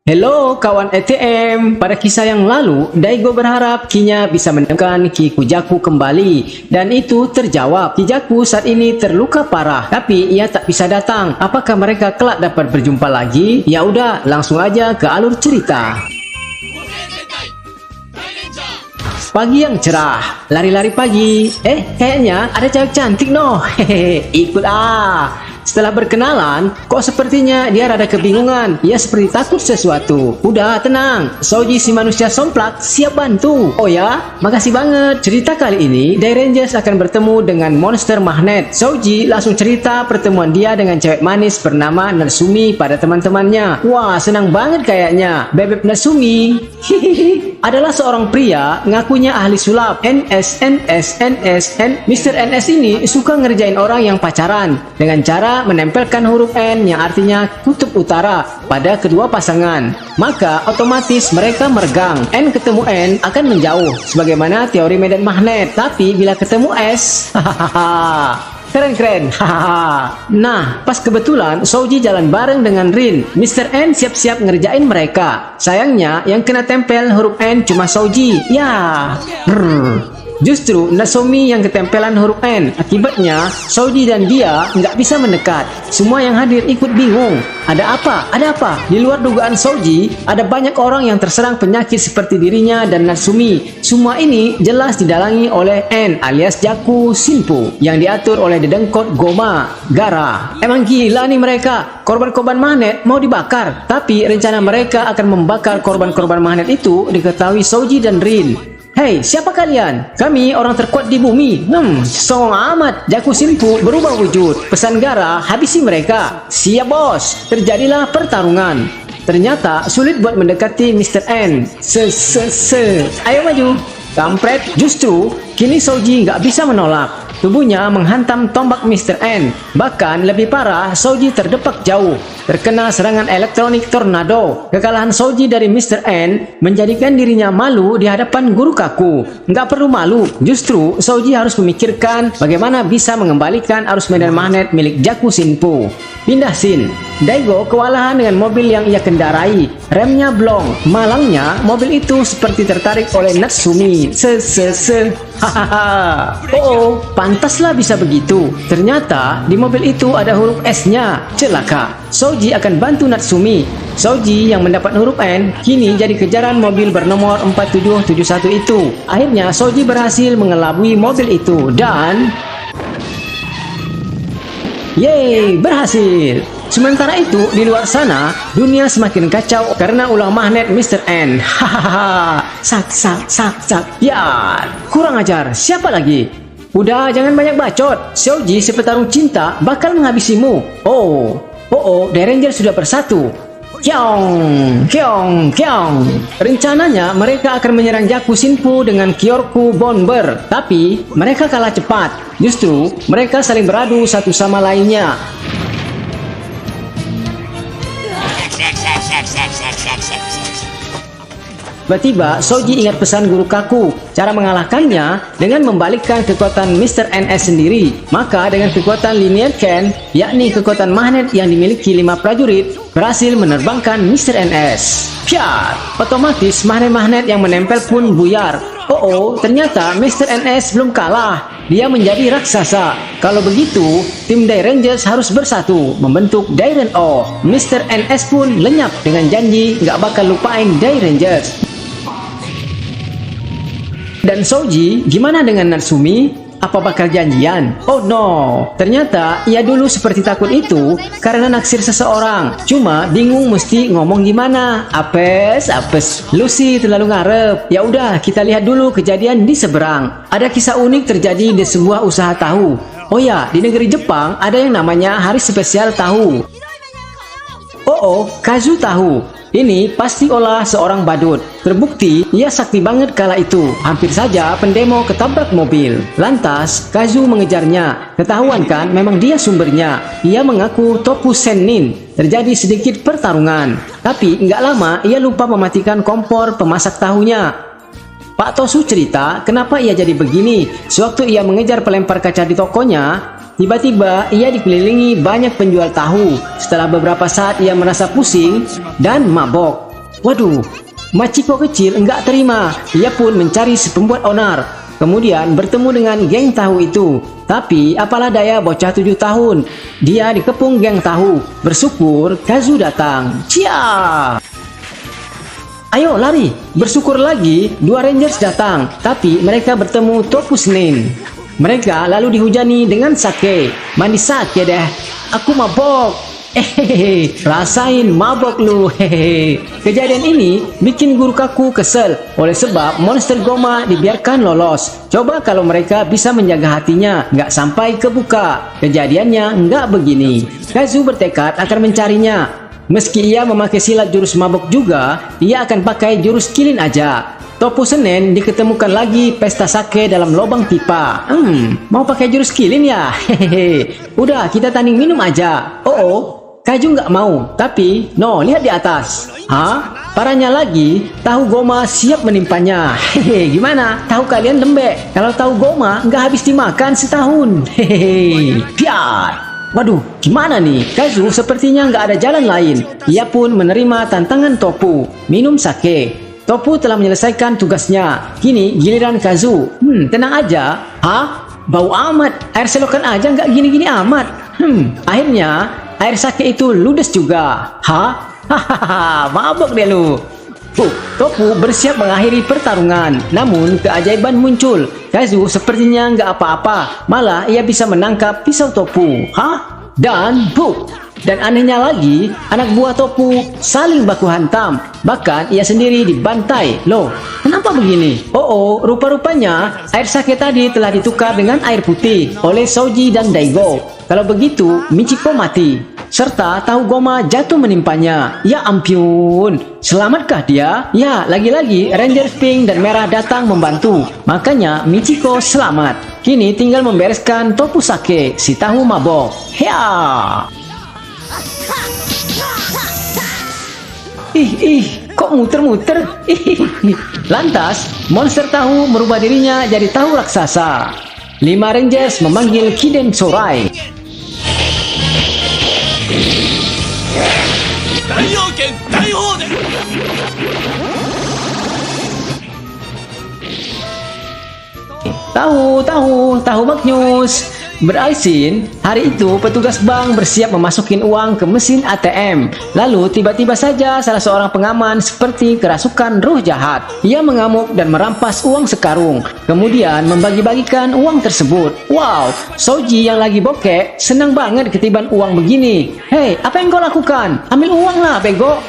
Hello kawan ETM, pada kisah yang lalu, Daigo berharap Kinya bisa menemukan Ki Kujaku kembali. Dan itu terjawab, Kijaku saat ini terluka parah, tapi ia tak bisa datang. Apakah mereka kelak dapat berjumpa lagi? Ya udah, langsung aja ke alur cerita. Pagi yang cerah, lari-lari pagi. Kayaknya ada cewek cantik noh. Hehehe, ikut ah. Setelah berkenalan, kok sepertinya dia rada kebingungan. Ia seperti takut sesuatu. Udah, tenang. Souji si manusia somplak siap bantu. Oh ya? Makasih banget. Cerita kali ini, Dairangers akan bertemu dengan monster magnet. Souji langsung cerita pertemuan dia dengan cewek manis bernama Natsumi pada teman-temannya. Wah, senang banget kayaknya. Bebek Natsumi. Hihihi. Adalah seorang pria, ngakunya ahli sulap. Mr. NS ini suka ngerjain orang yang pacaran dengan cara menempelkan huruf N yang artinya kutub utara pada kedua pasangan. Maka otomatis mereka meregang. N ketemu N akan menjauh sebagaimana teori medan magnet. Tapi bila ketemu S, keren-keren. Nah, pas kebetulan Souji jalan bareng dengan Rin. Mr. N siap-siap ngerjain mereka. Sayangnya yang kena tempel huruf N cuma Souji. Ya. Justru Natsumi yang ketempelan huruf N. Akibatnya Souji dan dia nggak bisa mendekat. Semua yang hadir ikut bingung. Ada apa? Ada apa? Di luar dugaan Souji, ada banyak orang yang terserang penyakit seperti dirinya dan Natsumi. Semua ini jelas didalangi oleh N alias Jaku Shinpu yang diatur oleh dedengkot Goma Gara. Emang gila nih mereka. Korban-korban magnet mau dibakar. Tapi rencana mereka akan membakar korban-korban magnet itu diketahui Souji dan Rin. Hei, siapa kalian? Kami orang terkuat di bumi. Songong amat. Jaku Shinpu berubah wujud. Pesan Gara, habisi mereka. Siap bos. Terjadilah pertarungan. Ternyata sulit buat mendekati Mr. N. Ayo maju. Kampret. Justru kini Souji nggak bisa menolak. Tubuhnya menghantam tombak Mr. N. Bahkan lebih parah, Souji terdepak jauh, terkena serangan elektronik tornado. Kekalahan Souji dari Mr. N menjadikan dirinya malu di hadapan guru kaku. Nggak perlu malu, justru Souji harus memikirkan bagaimana bisa mengembalikan arus medan magnet milik Jaku Shinpu. Pindah scene. Daigo kewalahan dengan mobil yang ia kendarai. Remnya blong. Malangnya, mobil itu seperti tertarik oleh Natsumi. Hahaha. Oh, pantaslah bisa begitu. Ternyata di mobil itu ada huruf S-nya. Celaka. Souji akan bantu Natsumi. Souji yang mendapat huruf N kini jadi kejaran mobil bernomor 4771 itu. Akhirnya Souji berhasil mengelabui mobil itu dan yeay, berhasil. Sementara itu, di luar sana, dunia semakin kacau karena ulah magnet Mr. N. Hahaha. Sak. Ya, kurang ajar. Siapa lagi? Udah, jangan banyak bacot. Souji si petarung cinta bakal menghabisimu. Oh, Dairanger sudah bersatu. Kyong. Rencananya mereka akan menyerang Jaku Shinpu dengan Kyorku Bomber, tapi mereka kalah cepat. Justru mereka saling beradu satu sama lainnya. Tiba-tiba Souji ingat pesan guru kaku. Cara mengalahkannya dengan membalikkan kekuatan Mr. NS sendiri. Maka dengan kekuatan linear can, yakni kekuatan magnet yang dimiliki 5 prajurit, berhasil menerbangkan Mr. NS. Piat! Otomatis magnet-magnet yang menempel pun buyar. Ternyata Mr. NS belum kalah. Dia menjadi raksasa. Kalau begitu, tim Dairangers harus bersatu, membentuk Dairen-O. Mr. NS pun lenyap dengan janji nggak bakal lupain Dairangers. Dan Souji, gimana dengan Natsumi? Apa bakal janjian? Oh no, ternyata ia dulu seperti takut itu karena naksir seseorang. Cuma bingung mesti ngomong gimana. Apes. Lucy terlalu ngarep. Ya udah, kita lihat dulu kejadian di seberang. Ada kisah unik terjadi di sebuah usaha tahu. Oh ya, di negeri Jepang ada yang namanya hari spesial tahu. Kazu tahu. Ini pasti olah seorang badut. Terbukti, ia sakti banget kala itu. Hampir saja pendemo ketabrak mobil. Lantas, Kazu mengejarnya. Ketahuan kan, memang dia sumbernya. Ia mengaku Toku Sennin. Terjadi sedikit pertarungan. Tapi, nggak lama, ia lupa mematikan kompor pemasak tahunya. Pak Tosu cerita, kenapa ia jadi begini. Sewaktu ia mengejar pelempar kaca di tokonya, tiba-tiba ia dikelilingi banyak penjual tahu. Setelah beberapa saat ia merasa pusing dan mabok. Waduh, Machiko kecil enggak terima. Ia pun mencari si pembuat onar. Kemudian bertemu dengan geng tahu itu. Tapi apalah daya bocah 7 tahun. Dia dikepung geng tahu. Bersyukur Kazu datang. Cia! Ayo lari. Bersyukur lagi 2 Rangers datang. Tapi mereka bertemu Topu Senin. Mereka lalu dihujani dengan sake. Mandi sake deh. Aku mabok. Hehehe, rasain mabok lu. Hehehe. Kejadian ini bikin guru Kaku kesel oleh sebab monster Goma dibiarkan lolos. Coba kalau mereka bisa menjaga hatinya, nggak sampai kebuka. Kejadiannya nggak begini. Kazu bertekad akan mencarinya. Meski ia memakai silat jurus mabok juga, ia akan pakai jurus kilin aja. Topu Senin diketemukan lagi pesta sake dalam lubang pipa. Mau pakai jurus kilin ya? Hehehe. Udah, kita tanding minum aja. Oh. Kaju nggak mau, tapi no, lihat di atas. Hah? Parahnya lagi, tahu Goma siap menimpanya. Hehe, gimana? Tahu kalian lembek. Kalau tahu Goma nggak habis dimakan setahun. Hehe, biar. Waduh, gimana nih? Kazu sepertinya nggak ada jalan lain. Ia pun menerima tantangan Topu. Minum sake. Topu telah menyelesaikan tugasnya. Kini giliran Kazu. Tenang aja. Hah? Bau amat. Air selokan aja nggak gini-gini amat. Akhirnya air sake itu ludes juga. Hah? Hahaha, mabok deh lu. Topu bersiap mengakhiri pertarungan. Namun keajaiban muncul. Kazu sepertinya nggak apa-apa. Malah ia bisa menangkap pisau Topu. Hah? Dan Dan anehnya lagi, anak buah Topu saling baku hantam. Bahkan ia sendiri dibantai. Loh, kenapa begini? Oh, rupa-rupanya air sake tadi telah ditukar dengan air putih oleh Soji dan Daigo. Kalau begitu, Michiko mati. Serta tahu Goma jatuh menimpanya. Ya ampun, selamatkah dia? Ya, lagi-lagi Ranger Pink dan Merah datang membantu. Makanya Michiko selamat. Kini tinggal membereskan Topu Sake, si tahu mabok. Ya. Kok muter-muter? Lantas, monster tahu merubah dirinya jadi tahu raksasa. 5 Rangers memanggil Kiden Sorai. Tahu Magnus. Beralsin, hari itu petugas bank bersiap memasukin uang ke mesin ATM. Lalu tiba-tiba saja salah seorang pengaman seperti kerasukan roh jahat. Ia mengamuk dan merampas uang sekarung. Kemudian membagi-bagikan uang tersebut. Wow, Soji yang lagi bokek senang banget ketiban uang begini. Hei, apa yang kau lakukan? Ambil uang lah, bego.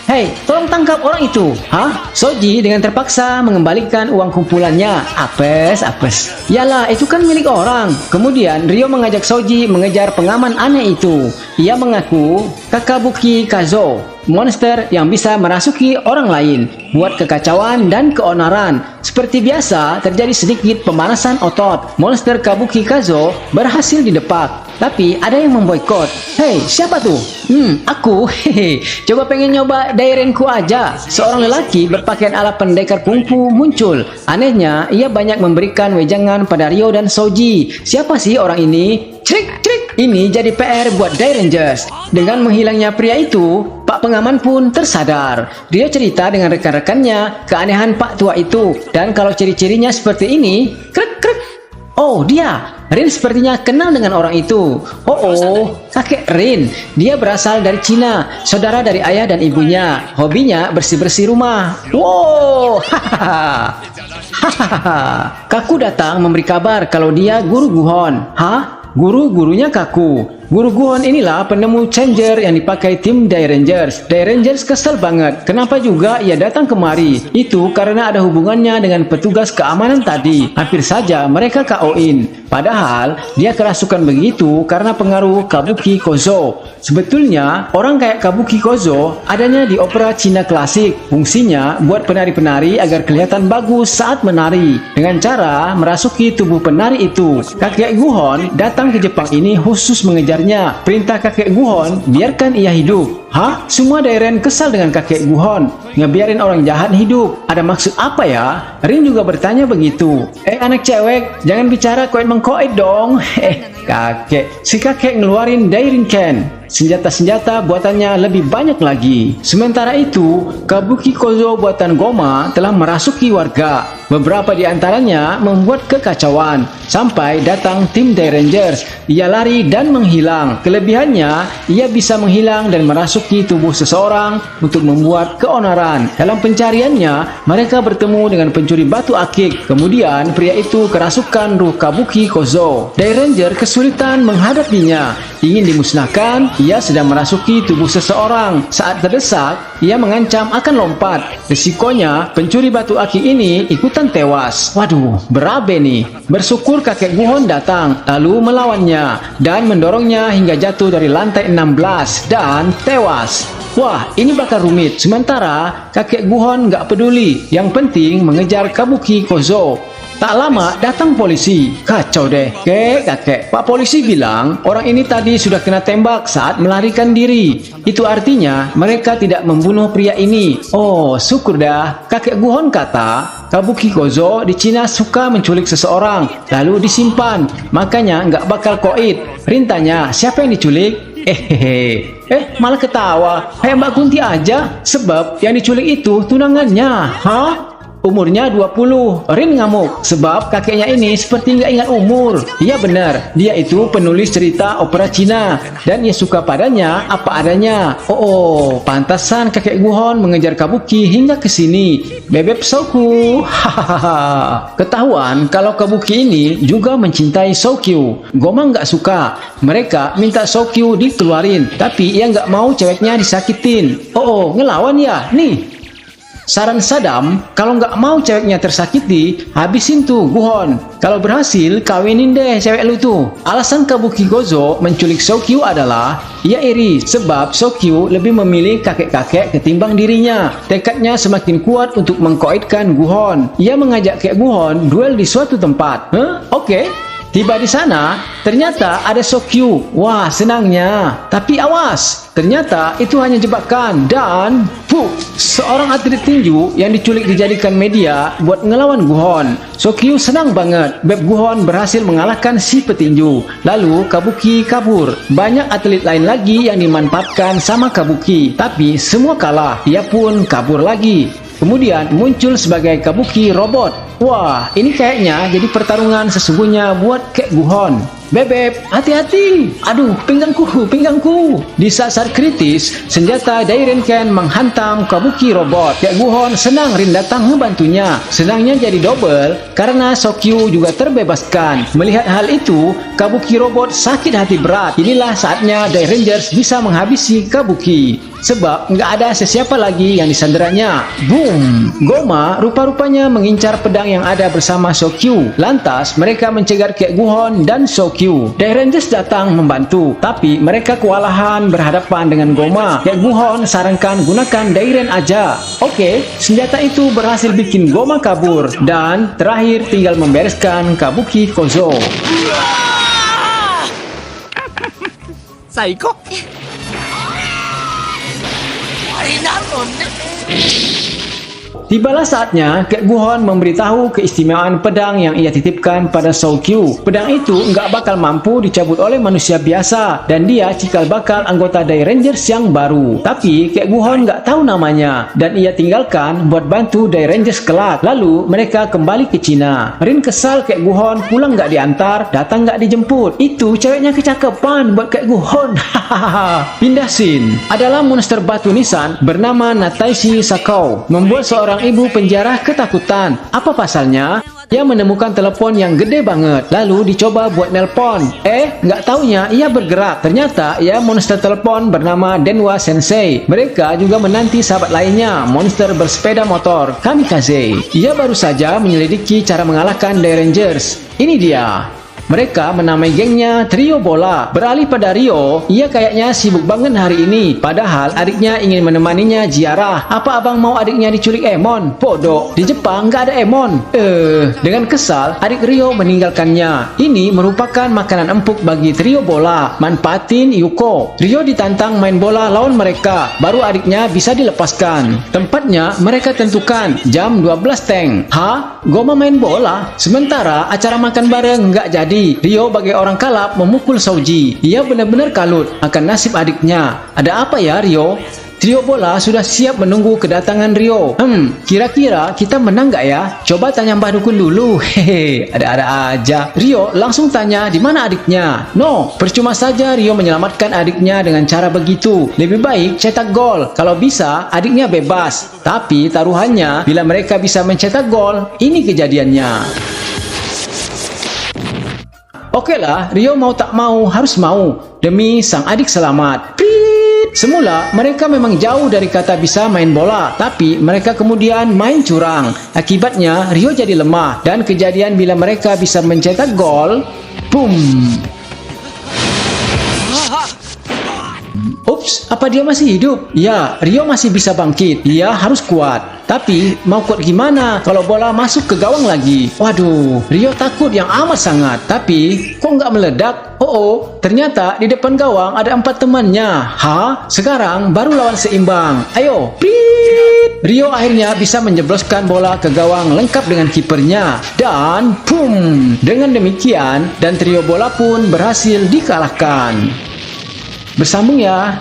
Hei, tolong tangkap orang itu. Hah? Soji dengan terpaksa mengembalikan uang kumpulannya. Apes. Yalah, itu kan milik orang. Kemudian Ryo mengajak Soji mengejar pengaman aneh itu. Ia mengaku Kakabuki Kazo, monster yang bisa merasuki orang lain, buat kekacauan dan keonaran. Seperti biasa, terjadi sedikit pemanasan otot. Monster Kabuki Kazo berhasil didepak. Tapi ada yang memboikot. Hei, siapa tuh? Aku. Hehe. Coba pengen nyoba dairenku aja. Seorang lelaki berpakaian ala pendekar kungfu muncul. Anehnya, ia banyak memberikan wejangan pada Ryo dan Soji. Siapa sih orang ini? Crik. Ini jadi PR buat Dairengers. Dengan menghilangnya pria itu, Pak Pengaman pun tersadar. Dia cerita dengan rekan-rekannya keanehan Pak tua itu. Dan kalau ciri-cirinya seperti ini, krek. Oh, dia. Rin sepertinya kenal dengan orang itu. Oh, kakek Rin. Dia berasal dari Cina, saudara dari ayah dan ibunya. Hobinya bersih-bersih rumah. Wow, hahaha. Kaku datang memberi kabar kalau dia guru Guhon. Hah? Gurunya Kaku. Guru Guhon inilah penemu changer yang dipakai tim Dairengers. Dairengers kesel banget. Kenapa juga ia datang kemari? Itu karena ada hubungannya dengan petugas keamanan tadi. Hampir saja mereka KO-in. Padahal dia kerasukan begitu karena pengaruh Kabuki Kozo. Sebetulnya orang kayak Kabuki Kozo adanya di opera Cina klasik. Fungsinya buat penari-penari agar kelihatan bagus saat menari. Dengan cara merasuki tubuh penari itu. Kakek Guhon datang ke Jepang ini khusus mengejar. Perintah kakek Guhon, biarkan ia hidup. Hah? Semua Dairen kesal dengan kakek Guhon. ngebiarin orang jahat hidup. Ada maksud apa ya? Rin juga bertanya begitu. Anak cewek, jangan bicara koin mengkoit dong. Kakek. Si kakek ngeluarin Dairin Ken. Senjata-senjata buatannya lebih banyak lagi. Sementara itu, Kabuki Kozo buatan Goma telah merasuki warga. Beberapa di antaranya membuat kekacauan. Sampai datang tim Dai Rangers. Ia lari dan menghilang. Kelebihannya, ia bisa menghilang dan merasuki tubuh seseorang untuk membuat keonaran. Dalam pencariannya, mereka bertemu dengan pencuri batu akik. Kemudian, pria itu kerasukan ruh Kabuki Kozo. Dai Ranger kesulitan menghadapinya. Ingin dimusnahkan, ia sedang merasuki tubuh seseorang. Saat terdesak, ia mengancam akan lompat. Resikonya, pencuri batu akik ini ikutan tewas. Waduh, berabe nih. Bersyukur kakek Guhon datang, lalu melawannya dan mendorongnya hingga jatuh dari lantai 16 dan tewas. Wah, ini bakal rumit. Sementara kakek Guhon gak peduli. Yang penting mengejar Kabuki Kozo. Tak lama datang polisi. Kacau deh. Kakek. Pak polisi bilang orang ini tadi sudah kena tembak saat melarikan diri. Itu artinya mereka tidak membunuh pria ini. Oh, syukur dah. Kakek Guhon kata Kabuki Kozo di Cina suka menculik seseorang lalu disimpan. Makanya nggak bakal koit. Rin tanya, siapa yang diculik? Malah ketawa. Kayak Mbak Kunti aja. Sebab yang diculik itu tunangannya. Hah? Umurnya 20. Rin ngamuk sebab kakeknya ini seperti nggak ingat umur. Iya benar, dia itu penulis cerita opera Cina dan ia suka padanya apa adanya. Oh, pantasan kakek Guhon mengejar Kabuki hingga ke sini. Bebek Soku. Hahaha. Ketahuan kalau Kabuki ini juga mencintai Sokyu. Goma nggak suka. Mereka minta Sokyu dikeluarin, tapi ia nggak mau ceweknya disakitin. Oh, ngelawan ya? Nih. Saran Sadam, kalau nggak mau ceweknya tersakiti, habisin tuh Guhon. Kalau berhasil, kawinin deh cewek lu tuh. Alasan Kabuki Kozo menculik Sokyu adalah ia iri sebab Sokyu lebih memilih kakek-kakek ketimbang dirinya. Tekadnya semakin kuat untuk mengkoitkan Guhon. Ia mengajak Kek Guhon duel di suatu tempat. Oke. Tiba di sana, ternyata ada Sokyu. Wah, senangnya. Tapi awas, ternyata itu hanya jebakan dan seorang atlet tinju yang diculik dijadikan media buat ngelawan Guhon. Sokyu senang banget. Beb Guhon berhasil mengalahkan si petinju. Lalu Kabuki kabur. Banyak atlet lain lagi yang dimanfaatkan sama Kabuki, tapi semua kalah. Ia pun kabur lagi. Kemudian muncul sebagai Kabuki robot. Wah, ini kayaknya jadi pertarungan sesungguhnya buat Kek Guhon. Bebek, hati-hati. Aduh, pinggangku. Di saat kritis, senjata Dairin Ken menghantam Kabuki robot. Kek Guhon senang Rin datang ngebantunya. Senangnya jadi double karena Sokyu juga terbebaskan. Melihat hal itu, Kabuki robot sakit hati berat. Inilah saatnya Dai Rangers bisa menghabisi Kabuki. Sebab nggak ada sesiapa lagi yang disanderanya. Boom! Goma rupa-rupanya mengincar pedang yang ada bersama Sokyu. Lantas mereka mencegat Kek Guhon dan Sokyu. Dai Rangers datang membantu, tapi mereka kewalahan berhadapan dengan Goma. Kek Guhon sarankan gunakan Dairen aja. Oke, senjata itu berhasil bikin Goma kabur. Dan terakhir tinggal membereskan Kabuki Kozo. Saiko. Tibalah saatnya Kek Guhon memberitahu keistimewaan pedang yang ia titipkan pada Sokyu. Pedang itu nggak bakal mampu dicabut oleh manusia biasa dan dia cikal bakal anggota Dai Rangers yang baru. Tapi Kek Guhon nggak tahu namanya dan ia tinggalkan buat bantu Dai Rangers kelak. Lalu mereka kembali ke Cina. Rin kesal Kek Guhon pulang nggak diantar, datang nggak dijemput. Itu ceweknya kecakepan buat Kek Guhon. Hahaha. Pindah scene. Adalah monster batu nisan bernama Nataishi Sakau membuat seorang ibu penjara ketakutan. Apa pasalnya? Ia menemukan telepon yang gede banget. Lalu dicoba buat nelpon. Nggak taunya ia bergerak. Ternyata ia monster telepon bernama Denwa Sensei. Mereka juga menanti sahabat lainnya, monster bersepeda motor, Kamikaze. Ia baru saja menyelidiki cara mengalahkan Dai Rangers. Ini dia. Mereka menamai gengnya Trio Bola. Beralih pada Rio, ia kayaknya sibuk banget hari ini. Padahal adiknya ingin menemaninya ziarah. Apa abang mau adiknya diculik Emon? Bodoh, di Jepang nggak ada Emon. Dengan kesal, adik Rio meninggalkannya. Ini merupakan makanan empuk bagi Trio Bola. Manfaatin Yuko. Rio ditantang main bola lawan mereka, baru adiknya bisa dilepaskan. Tempatnya mereka tentukan jam 12 teng. Hah? Gua mau main bola? Sementara acara makan bareng nggak jadi. Rio bagai orang kalap memukul Souji. Ia benar-benar kalut akan nasib adiknya. Ada apa ya Rio? Trio Bola sudah siap menunggu kedatangan Rio. Kira-kira kita menang nggak ya? Coba tanya Mbah Dukun dulu. Hehe, ada-ada aja. Rio langsung tanya di mana adiknya. No, percuma saja Rio menyelamatkan adiknya dengan cara begitu. Lebih baik cetak gol. Kalau bisa, adiknya bebas. Tapi taruhannya, bila mereka bisa mencetak gol, ini kejadiannya. Oke lah, Rio mau tak mau harus mau demi sang adik selamat. Semula mereka memang jauh dari kata bisa main bola, tapi mereka kemudian main curang. Akibatnya Rio jadi lemah dan kejadian bila mereka bisa mencetak gol, boom. Ups, apa dia masih hidup? Ya, Rio masih bisa bangkit. Ia harus kuat. Tapi, mau kuat gimana kalau bola masuk ke gawang lagi? Waduh, Rio takut yang amat sangat. Tapi, kok nggak meledak? Oh, ternyata di depan gawang ada 4 temannya. Hah? Sekarang baru lawan seimbang. Ayo, prit! Rio akhirnya bisa menjebloskan bola ke gawang lengkap dengan kipernya. Dan, boom! Dengan demikian, dan Trio Bola pun berhasil dikalahkan. Bersambung ya.